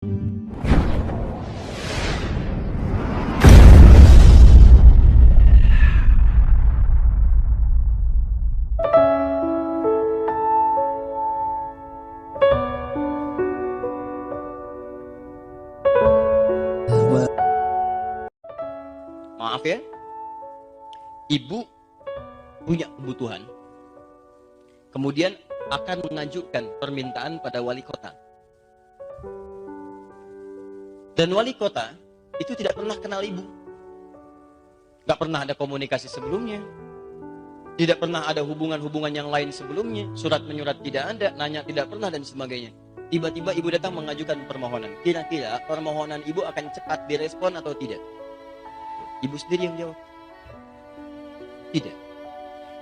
Maaf ya, ibu punya kebutuhan, kemudian akan mengajukan permintaan pada wali kota. Dan wali kota itu tidak pernah kenal ibu. Gak pernah ada komunikasi sebelumnya. Tidak pernah ada hubungan-hubungan yang lain sebelumnya. Surat menyurat tidak ada, nanya tidak pernah dan sebagainya. Tiba-tiba ibu datang mengajukan permohonan. Kira-kira permohonan ibu akan cepat direspon atau tidak? Ibu sendiri yang jawab. Tidak.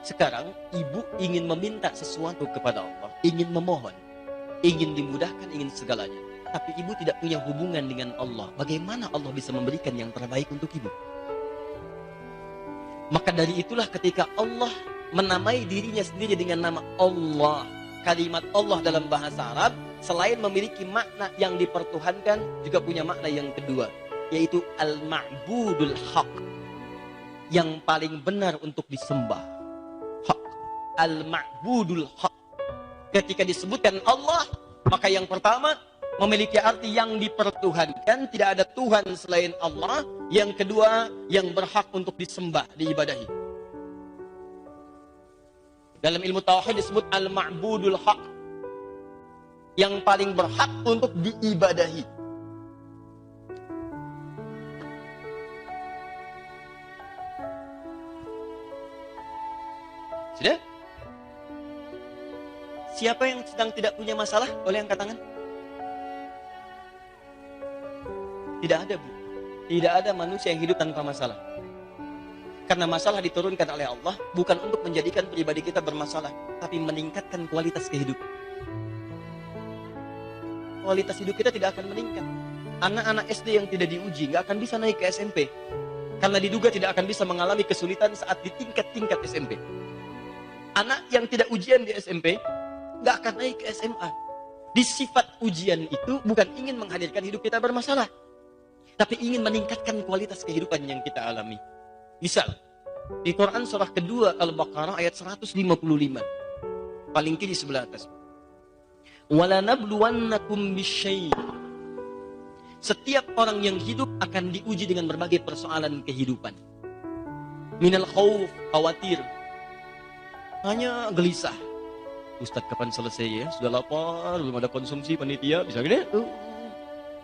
Sekarang ibu ingin meminta sesuatu kepada Allah, ingin memohon, ingin dimudahkan, ingin segalanya. Tapi ibu tidak punya hubungan dengan Allah. Bagaimana Allah bisa memberikan yang terbaik untuk ibu? Maka dari itulah ketika Allah menamai dirinya sendiri dengan nama Allah. Kalimat Allah dalam bahasa Arab selain memiliki makna yang dipertuhankan, juga punya makna yang kedua, yaitu al-ma'budul haq, yang paling benar untuk disembah. Hak. Al-ma'budul haq. Ketika disebutkan Allah, maka yang pertama memiliki arti yang dipertuhankan, tidak ada Tuhan selain Allah. Yang kedua, yang berhak untuk disembah, diibadahi. Dalam ilmu tauhid disebut al-ma'budul haq, yang paling berhak untuk diibadahi. Sudah? Siapa yang sedang tidak punya masalah? Boleh angkat tangan? Tidak ada, Bu. Tidak ada manusia yang hidup tanpa masalah. Karena masalah diturunkan oleh Allah bukan untuk menjadikan pribadi kita bermasalah, tapi meningkatkan kualitas kehidupan. Kualitas hidup kita tidak akan meningkat. Anak-anak SD yang tidak diuji nggak akan bisa naik ke SMP. Karena diduga tidak akan bisa mengalami kesulitan saat di tingkat-tingkat SMP. Anak yang tidak ujian di SMP nggak akan naik ke SMA. Di sifat ujian itu bukan ingin menghadirkan hidup kita bermasalah, tapi ingin meningkatkan kualitas kehidupan yang kita alami. Misal, di Quran surah kedua Al-Baqarah ayat 155. Paling kiri sebelah atas. وَلَنَبْلُوَنَّكُمْ بِالشَّيْءٍ. Setiap orang yang hidup akan diuji dengan berbagai persoalan kehidupan. Minal khauf, khawatir. Hanya gelisah. Ustadz kapan selesai ya? Sudah lapar, belum ada konsumsi panitia, bisa gini?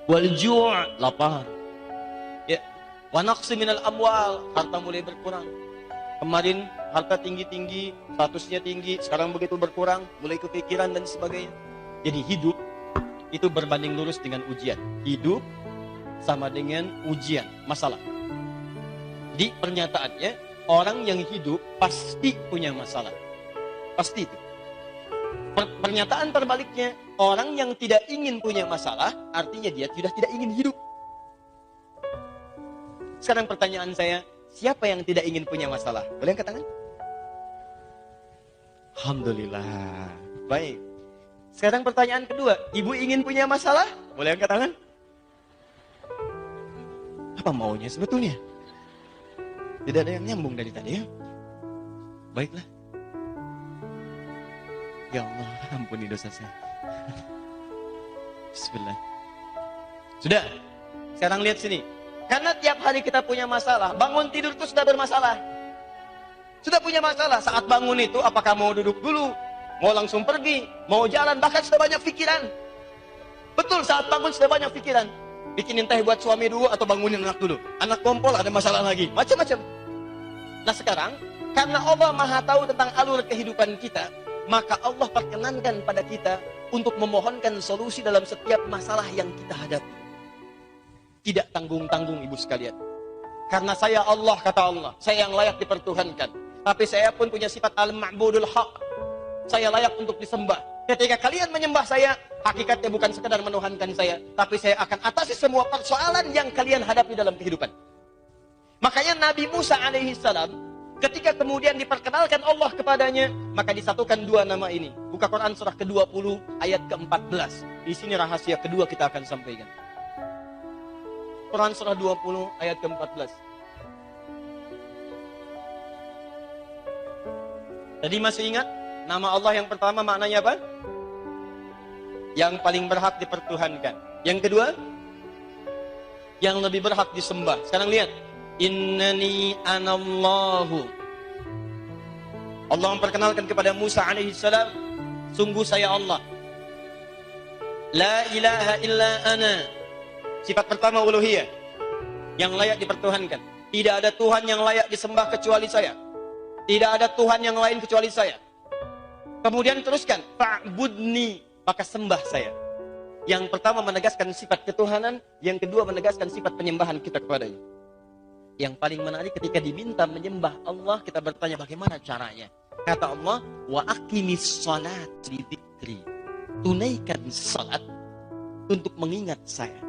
Wal ju', lapar. Ya. Wa naqsi minal amwal, harta mulai berkurang. Kemarin harta tinggi-tinggi, statusnya tinggi, sekarang begitu berkurang, mulai kepikiran dan sebagainya. Jadi hidup itu berbanding lurus dengan ujian. Hidup sama dengan ujian, masalah. Di pernyataannya, orang yang hidup pasti punya masalah. Pasti itu. Pernyataan terbaliknya, orang yang tidak ingin punya masalah, artinya dia sudah tidak ingin hidup. Sekarang pertanyaan saya, siapa yang tidak ingin punya masalah? Boleh angkat tangan? Alhamdulillah. Baik. Sekarang pertanyaan kedua, ibu ingin punya masalah? Boleh angkat tangan? Apa maunya sebetulnya? Tidak ada yang nyambung dari tadi ya? Baiklah. Ya Allah, ampuni dosa saya. Bismillah. Sudah. Sekarang lihat sini. Karena tiap hari kita punya masalah. Bangun tidur itu sudah bermasalah. Sudah punya masalah. Saat bangun itu apakah mau duduk dulu? Mau langsung pergi? Mau jalan? Bahkan sudah banyak pikiran. Betul, saat bangun sudah banyak pikiran. Bikinin teh buat suami dulu atau bangunin anak dulu. Anak kompol ada masalah lagi. Macam-macam. Nah sekarang, karena Allah Maha tahu tentang alur kehidupan kita, maka Allah perkenankan pada kita untuk memohonkan solusi dalam setiap masalah yang kita hadapi. Tidak tanggung-tanggung ibu sekalian. Karena saya Allah, kata Allah, saya yang layak dipertuhankan. Tapi saya pun punya sifat al-ma'budul haq. Saya layak untuk disembah. Ketika kalian menyembah saya, hakikatnya bukan sekedar menuhankan saya, tapi saya akan atasi semua persoalan yang kalian hadapi dalam kehidupan. Makanya Nabi Musa alaihissalam, ketika kemudian diperkenalkan Allah kepadanya, maka disatukan dua nama ini. Buka Quran surah ke-20 ayat ke-14. Di sini rahasia kedua kita akan sampaikan. Quran surah 20 ayat ke-14. Tadi masih ingat? Nama Allah yang pertama maknanya apa? Yang paling berhak dipertuhankan. Yang kedua, yang lebih berhak disembah. Sekarang lihat. Innani anallahu. Allah memperkenalkan kepada Musa alaihissalam, sungguh saya Allah. La ilaha illa ana. Sifat pertama uluhiyah, yang layak dipertuhankan. Tidak ada Tuhan yang layak disembah kecuali saya. Tidak ada Tuhan yang lain kecuali saya. Kemudian teruskan, fa'budni, maka sembah saya. Yang pertama menegaskan sifat ketuhanan, yang kedua menegaskan sifat penyembahan kita kepadanya. Yang paling menarik ketika diminta menyembah Allah, kita bertanya bagaimana caranya. Kata Allah, wa aqimis shalat li dzikri. Tunaikan salat untuk mengingat saya.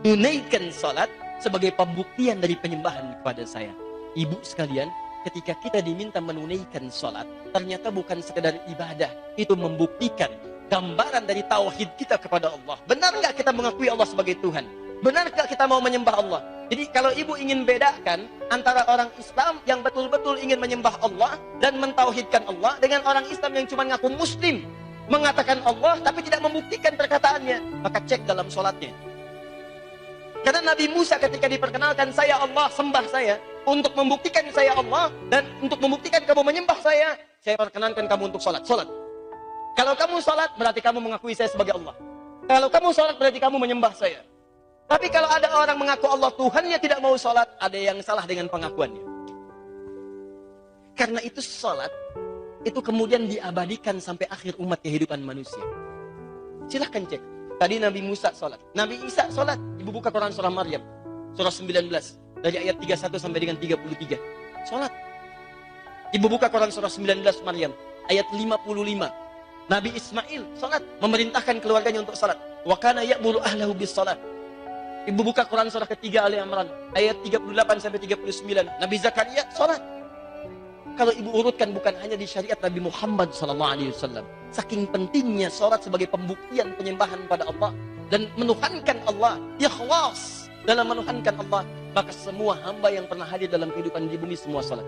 Tunaikan salat sebagai pembuktian dari penyembahan kepada saya. Ibu sekalian, ketika kita diminta menunaikan salat, ternyata bukan sekedar ibadah. Itu membuktikan gambaran dari tauhid kita kepada Allah. Benar nggak kita mengakui Allah sebagai Tuhan? Benar nggak kita mau menyembah Allah? Jadi kalau ibu ingin bedakan antara orang Islam yang betul-betul ingin menyembah Allah dan mentauhidkan Allah dengan orang Islam yang cuma ngaku Muslim, mengatakan Allah tapi tidak membuktikan perkataannya, maka cek dalam sholatnya. Karena Nabi Musa ketika diperkenalkan, saya Allah, sembah saya, untuk membuktikan saya Allah, dan untuk membuktikan kamu menyembah saya perkenankan kamu untuk sholat. Kalau kamu sholat, berarti kamu mengakui saya sebagai Allah. Kalau kamu sholat, berarti kamu menyembah saya. Tapi kalau ada orang mengaku Allah Tuhannya tidak mau sholat, ada yang salah dengan pengakuannya. Karena itu sholat, itu kemudian diabadikan sampai akhir umat kehidupan manusia. Silahkan cek. Tadi Nabi Musa sholat, Nabi Isa sholat. Ibu buka Quran surah Maryam, surah 19, dari ayat 31 sampai dengan 33. Sholat. Ibu buka Quran surah 19 Maryam, ayat 55. Nabi Ismail sholat, memerintahkan keluarganya untuk sholat. Wa kana ya'muru ahlahu bis sholat. Ibu buka Quran surah ketiga Ali Imran, ayat 38 sampai 39. Nabi Zakaria sholat. Kalau ibu urutkan, bukan hanya di syariat Nabi Muhammad SAW. Saking pentingnya sholat sebagai pembuktian penyembahan pada Allah dan menuhankan Allah, ikhlas dalam menuhankan Allah, maka semua hamba yang pernah hadir dalam kehidupan di bumi semua sholat.